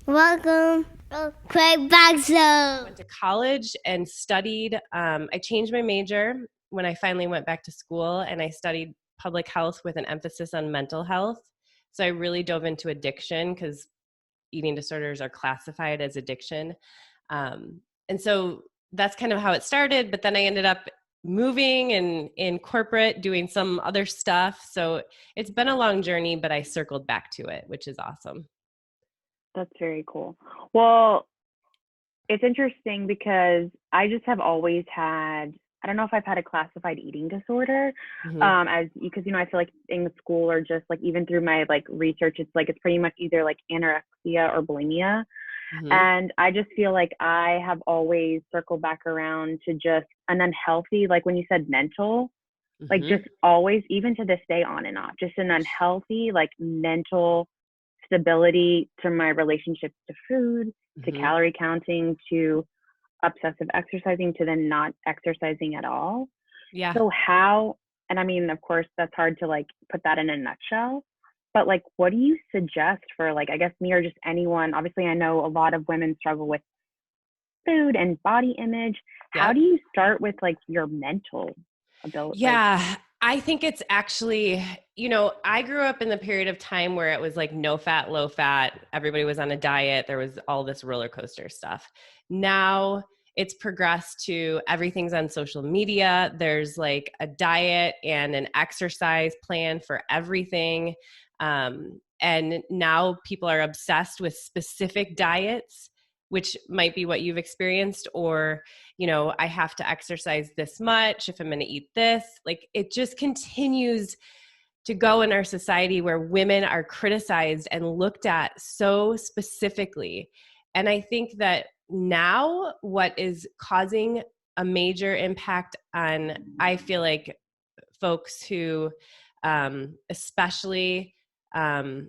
Welcome to Craig Back Zone. I went to college and studied. I changed my major when I finally went back to school, and I studied public health with an emphasis on mental health. So I really dove into addiction because eating disorders are classified as addiction. And so that's kind of how it started. But then I ended up moving and in corporate doing some other stuff. So it's been a long journey, but I circled back to it, which is awesome. That's very cool. Well, it's interesting because I just have always had, I don't know if I've had a classified eating disorder, because, I feel like in school or just like even through my like research, it's like, it's pretty much either like anorexia or bulimia. And I just feel like I have always circled back around to just an unhealthy, like when you said mental, like just always, even to this day on and off, just an unhealthy, like mental stability to my relationships to food, to calorie counting, to obsessive exercising, to then not exercising at all. Yeah. So how, and I mean, of course, that's hard to like put that in a nutshell, but like, what do you suggest for like, I guess me or just anyone? Obviously, I know a lot of women struggle with food and body image. Yep. How do you start with like your mental ability? Yeah, I think it's actually, I grew up in the period of time where it was like no fat, low fat. Everybody was on a diet. There was all this roller coaster stuff. Now it's progressed to everything's on social media. There's like a diet and an exercise plan for everything. And now people are obsessed with specific diets, which might be what you've experienced, or, I have to exercise this much if I'm going to eat this. Like it just continues to go in our society where women are criticized and looked at so specifically. And I think that now what is causing a major impact on, I feel like, folks who especially call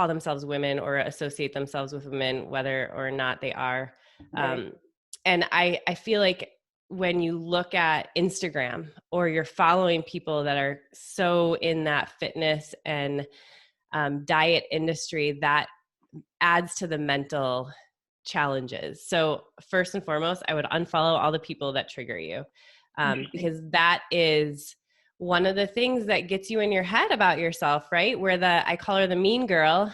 themselves women or associate themselves with women, whether or not they are. Right. And I feel like when you look at Instagram or you're following people that are so in that fitness and diet industry, that adds to the mental challenges. So first and foremost, I would unfollow all the people that trigger you, because that is one of the things that gets you in your head about yourself, right? Where I call her the mean girl.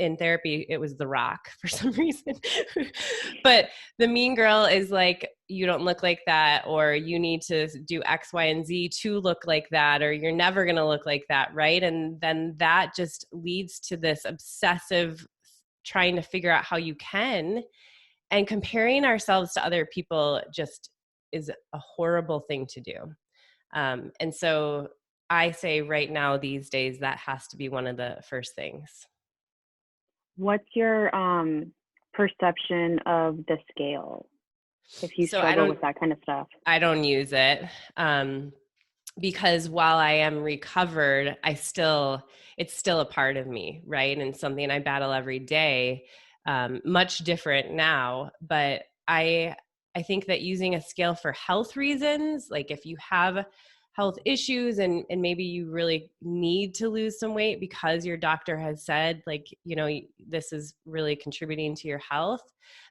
In therapy, it was The Rock for some reason. But the mean girl is like, you don't look like that, or you need to do X, Y, and Z to look like that, or you're never going to look like that, right? And then that just leads to this obsessive trying to figure out how you can. And comparing ourselves to other people just is a horrible thing to do. And so I say right now, these days, that has to be one of the first things. What's your perception of the scale if you struggle with that kind of stuff? I don't use it because while I am recovered, it's still a part of me, right? And something I battle every day, much different now. But I think that using a scale for health reasons, like if you have health issues and maybe you really need to lose some weight because your doctor has said, like, this is really contributing to your health,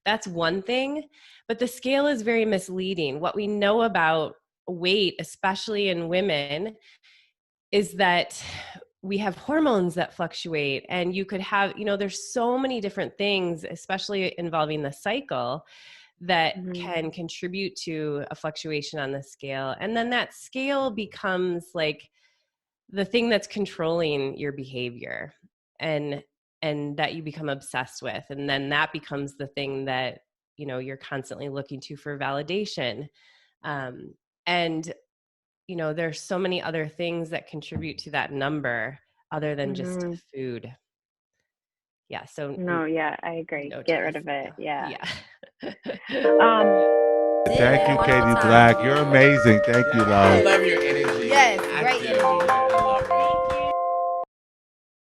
that's one thing. But the scale is very misleading. What we know about weight, especially in women, is that we have hormones that fluctuate, and you could have, there's so many different things, especially involving the cycle, that can contribute to a fluctuation on the scale. And then that scale becomes like the thing that's controlling your behavior and that you become obsessed with. And then that becomes the thing that, you're constantly looking to for validation. And, there's so many other things that contribute to that number other than just food. Yeah. So no, yeah, I agree. Get rid of it. Yeah. Thank you, Katie Black. You're amazing. Thank you, love. I love your energy. Yes, I great do. energy.